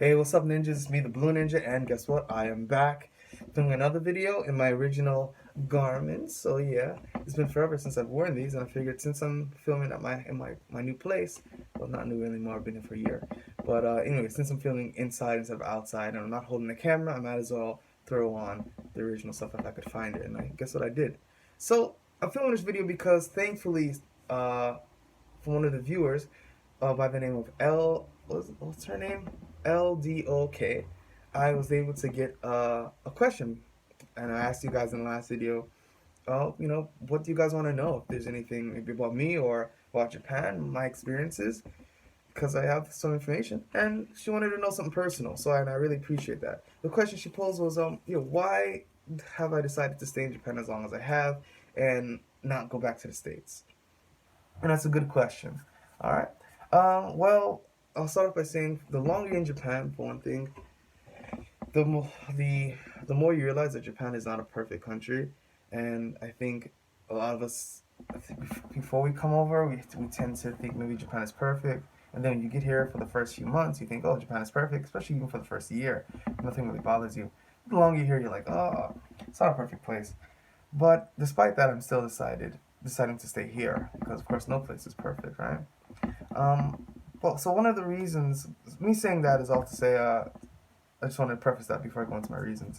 Hey, what's up, ninjas? It's me, the Blue Ninja, and guess what? I am back doing another video in my original garments. So yeah, it's been forever since I've worn these, and I figured since I'm filming at my new place, well, not new anymore. I've been here for a year, but anyway, since I'm filming inside instead of outside, and I'm not holding the camera, I might as well throw on the original stuff if I could find it. And I guess what I did. So I'm filming this video because thankfully, from one of the viewers by the name of what's her name? LDOK. I was able to get a question, and I asked you guys in the last video, what do you guys want to know? If there's anything maybe about me or about Japan, my experiences, because I have some information, and she wanted to know something personal, and I really appreciate that. The question she posed was, why have I decided to stay in Japan as long as I have, and not go back to the States? And that's a good question. All right. Well, I'll start off by saying the longer you're in Japan, for one thing, the more the more you realize that Japan is not a perfect country, and I think a lot of us, I think before we come over, we tend to think maybe Japan is perfect, and then when you get here for the first few months, you think, oh, Japan is perfect, especially even for the first year, nothing really bothers you. The longer you're here, you're like, oh, it's not a perfect place. But despite that, I'm still deciding to stay here because, of course, no place is perfect, right? Um, well, so one of the reasons, me saying that is all to say, I just want to preface that before I go into my reasons.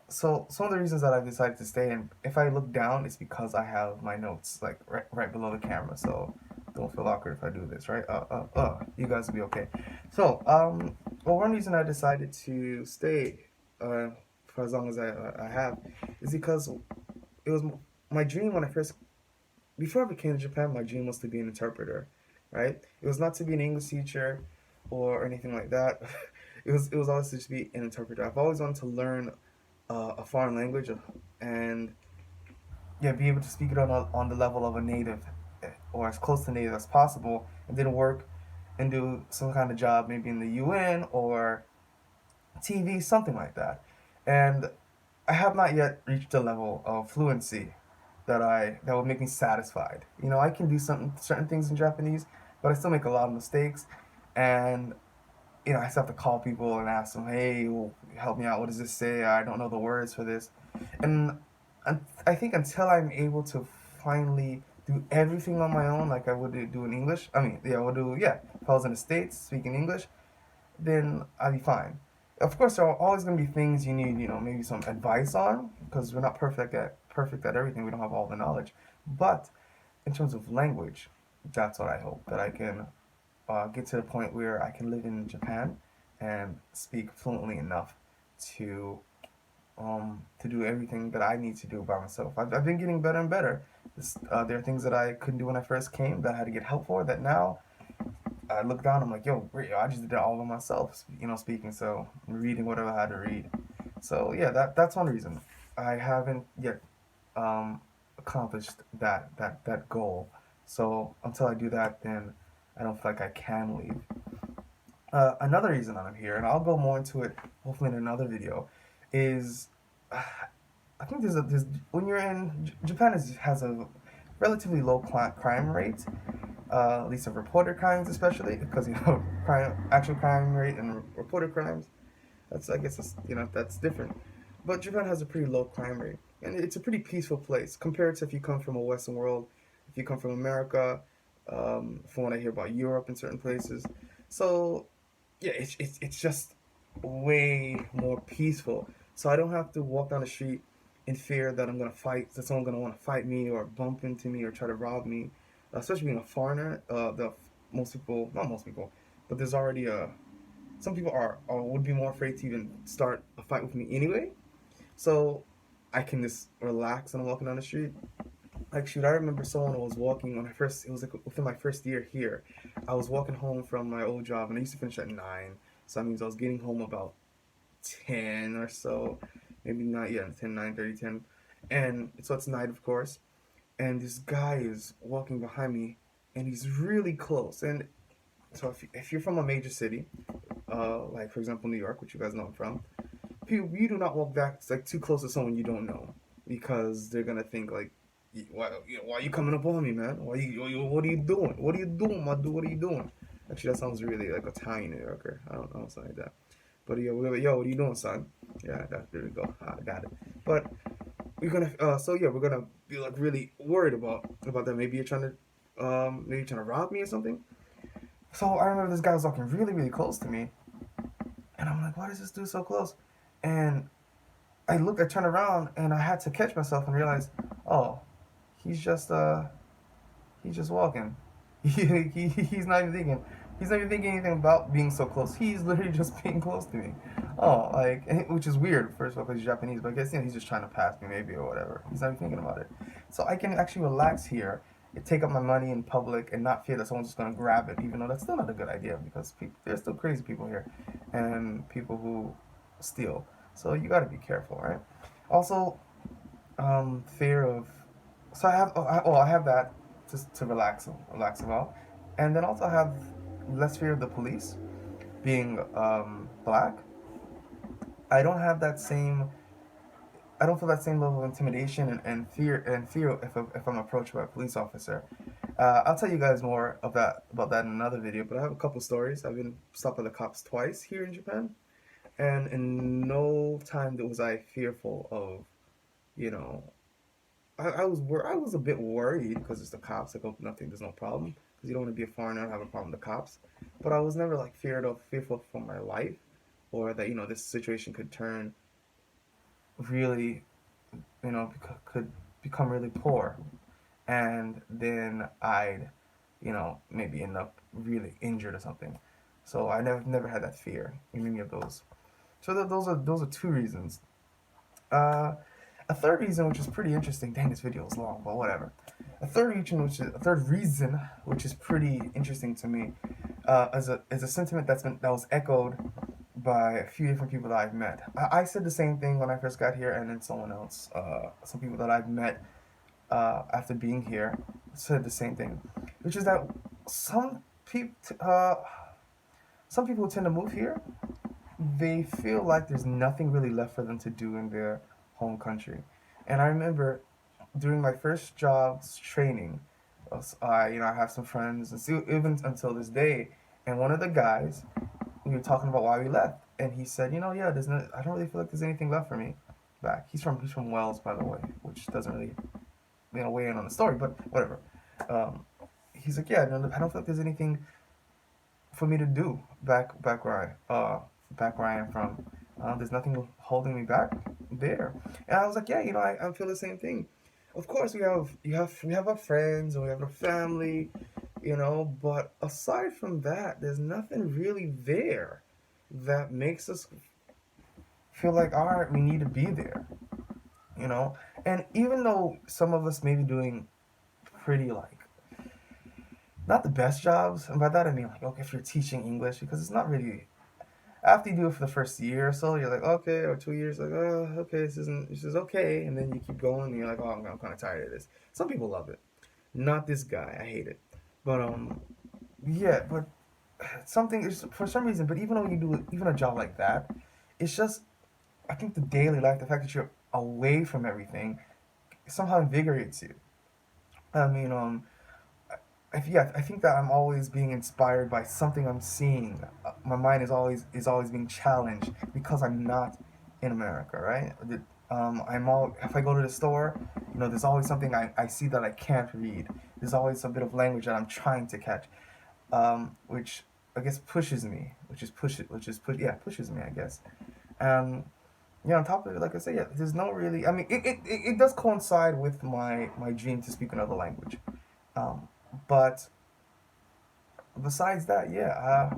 So some of the reasons that I've decided to stay, and if I look down, it's because I have my notes like right below the camera. So don't feel awkward if I do this, right? You guys will be okay. So, well, one reason I decided to stay for as long as I have is because it was my dream when I first before I came to Japan. My dream was to be an interpreter, right? It was not to be an English teacher or anything like that. It was always to just be an interpreter. I've always wanted to learn a foreign language and yeah, be able to speak it on the level of a native or as close to native as possible, and then work and do some kind of job, maybe in the UN or TV, something like that. And I have not yet reached a level of fluency that would make me satisfied. You know, I can do certain things in Japanese, but I still make a lot of mistakes, and I still have to call people and ask them, hey, well, help me out. What does this say? I don't know the words for this, and I think until I'm able to finally do everything on my own, like I would do in English. I mean, yeah, I would do. Yeah, if I was in the States speaking English, then I'll be fine. Of course, there are always going to be things you need, maybe some advice on, because we're not perfect at everything. We don't have all the knowledge. But in terms of language, that's what I hope that I can get to the point where I can live in Japan and speak fluently enough to to do everything that I need to do by myself. I've been getting better and better. There are things that I couldn't do when I first came that I had to get help for that now I look down, I'm like, yo, great, I just did it all by myself, speaking, so reading whatever I had to read. So yeah, that's one reason. I haven't yet accomplished that goal. So until I do that, then I don't feel like I can leave. Another reason that I'm here, and I'll go more into it hopefully in another video, is I think there's when you're in Japan has a relatively low crime rate, at least of reported crimes, especially because actual crime rate and reported crimes. That's I guess that's different. But Japan has a pretty low crime rate, and it's a pretty peaceful place compared to if you come from a Western world, if you come from America, from what I hear about Europe and certain places. So yeah, it's just way more peaceful. So I don't have to walk down the street in fear that I'm gonna fight, that someone's gonna want to fight me or bump into me or try to rob me. Especially being a foreigner, the most people, not most people, but there's already a some people are or would be more afraid to even start a fight with me anyway. So I can just relax when I'm walking down the street. Like shoot, I remember someone was walking when I first. It was like within my first year here. I was walking home from my old job, and I used to finish at 9. So that means I was getting home about 10 or so, maybe not yet 10, 9:30, 10, and so it's night, of course. And this guy is walking behind me, and he's really close. And so if you're from a major city, like for example New York, which you guys know I'm from, you do not walk back like too close to someone you don't know, because they're gonna think like, why are you coming up on me, man? What are you doing? What are you doing, my dude? What are you doing? Actually, that sounds really like Italian New Yorker. I don't know, something like that. But yo, what are you doing, son? Yeah, there we go. I got it. But we're gonna, so yeah, we're gonna be like really worried about that. Maybe maybe you're trying to rob me or something. So I remember this guy was walking really, really close to me, and I'm like, why is this dude so close? And I turned around, and I had to catch myself and realize, oh, he's just he's just walking. He's not even thinking. He's not even thinking anything about being so close. He's literally just being close to me. Oh, like, which is weird, first of all, because he's Japanese, but I guess, he's just trying to pass me, maybe, or whatever. He's not even thinking about it. So I can actually relax here and take up my money in public and not fear that someone's just going to grab it, even though that's still not a good idea because there's still crazy people here and people who steal. So you got to be careful, right? Also, fear of. So I have that just to relax about, and then also I have less fear of the police being black. I don't have that same. I don't feel that same level of intimidation and fear if I'm approached by a police officer. I'll tell you guys more of that about that in another video. But I have a couple stories. I've been stopped by the cops twice here in Japan, and in no time was I fearful of, you know, I was a bit worried because it's the cops. Like, oh, nothing, there's no problem because you don't want to be a foreigner and have a problem with the cops. But I was never like fearful for my life, or that this situation could turn really, could become really poor, and then I'd, maybe end up really injured or something. So I never had that fear in any of those. So those are two reasons. Uh, a third reason, which is pretty interesting. Dang, this video is long, but whatever. A third reason, which is pretty interesting to me, is a sentiment that was echoed by a few different people that I've met. I said the same thing when I first got here, and then someone else, some people that I've met after being here, said the same thing, which is that some people, some people who tend to move here, they feel like there's nothing really left for them to do in their home country. And I remember during my first jobs training, I have some friends, and still, even until this day, and one of the guys, we were talking about why we left, and he said, yeah, I don't really feel like there's anything left for me back. He's from Wales, by the way, which doesn't really, weigh in on the story, but whatever. Um, he's like, yeah, no, I don't feel like there's anything for me to do back where I am from. There's nothing holding me back there. And I was like, yeah, I feel the same thing. Of course, we have our friends and we have our family, but aside from that, there's nothing really there that makes us feel like, all right, we need to be there, you know. And even though some of us may be doing pretty, like, not the best jobs, and by that I mean, like, okay, if you're teaching English, because it's not really, after you do it for the first year or so, you're like, okay, or 2 years, like, oh, okay, this is okay, and then you keep going, and you're like, oh, I'm kind of tired of this. Some people love it, not this guy. I hate it, but yeah, but something is for some reason. But even though you do even a job like that, it's just, I think the daily life, the fact that you're away from everything, somehow invigorates you. I mean, I think that I'm always being inspired by something I'm seeing. My mind is always being challenged because I'm not in America, right? If I go to the store, there's always something I see that I can't read. There's always a bit of language that I'm trying to catch, which I guess pushes me, pushes me, I guess. Um, yeah, on top of it, like I said, yeah, there's no really. I mean, it does coincide with my dream to speak another language. Um, but besides that, yeah,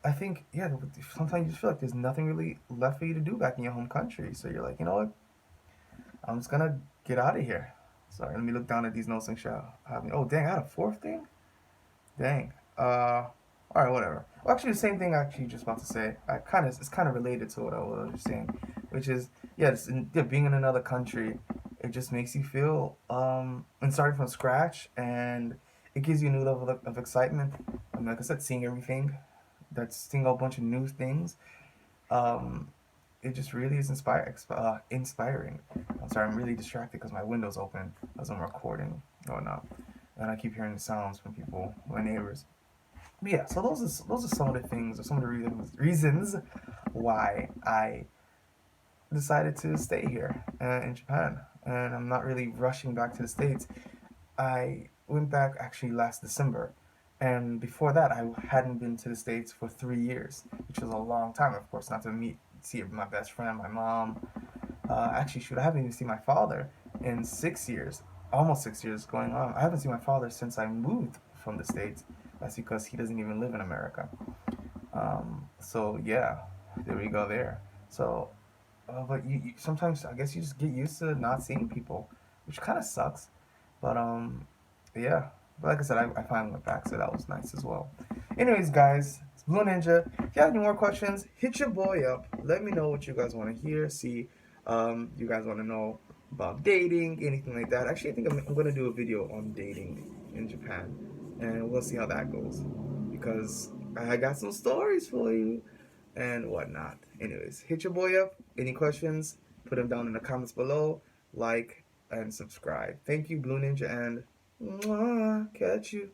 I think, yeah, sometimes you just feel like there's nothing really left for you to do back in your home country. So you're like, you know what? I'm just gonna get out of here. Sorry, let me look down at these notes and show. Oh, dang, I had a fourth thing. Dang. All right, whatever. Well, actually, the same thing I actually just about to say. It's kind of related to what I was just saying, which is, yeah, being in another country, it just makes you feel and starting from scratch, and it gives you a new level of excitement. Like I said, seeing everything, seeing a bunch of new things. Um, it just really is inspiring. I'm sorry, I'm really distracted because my window's open as I'm recording or not, and I keep hearing the sounds from people, my neighbors. Yeah, so those are some of the things or some of the reasons why I decided to stay here in Japan, and I'm not really rushing back to the States. I went back actually last December, and before that, I hadn't been to the States for 3 years, which was a long time. Of course, not to see my best friend, my mom. Actually, shoot, I haven't even seen my father in 6 years, almost 6 years going on. I haven't seen my father since I moved from the States. That's because he doesn't even live in America. So yeah, there we go there. So, but you sometimes I guess you just get used to not seeing people, which kind of sucks. But yeah. But like I said, I finally went back, so that was nice as well. Anyways, guys, it's Blue Ninja. If you have any more questions, hit your boy up. Let me know what you guys want to hear. See, you guys want to know about dating, anything like that. Actually, I think I'm gonna do a video on dating in Japan, and we'll see how that goes. Because I got some stories for you and whatnot. Anyways, hit your boy up. Any questions? Put them down in the comments below. Like and subscribe. Thank you, Blue Ninja, and mwah, catch you.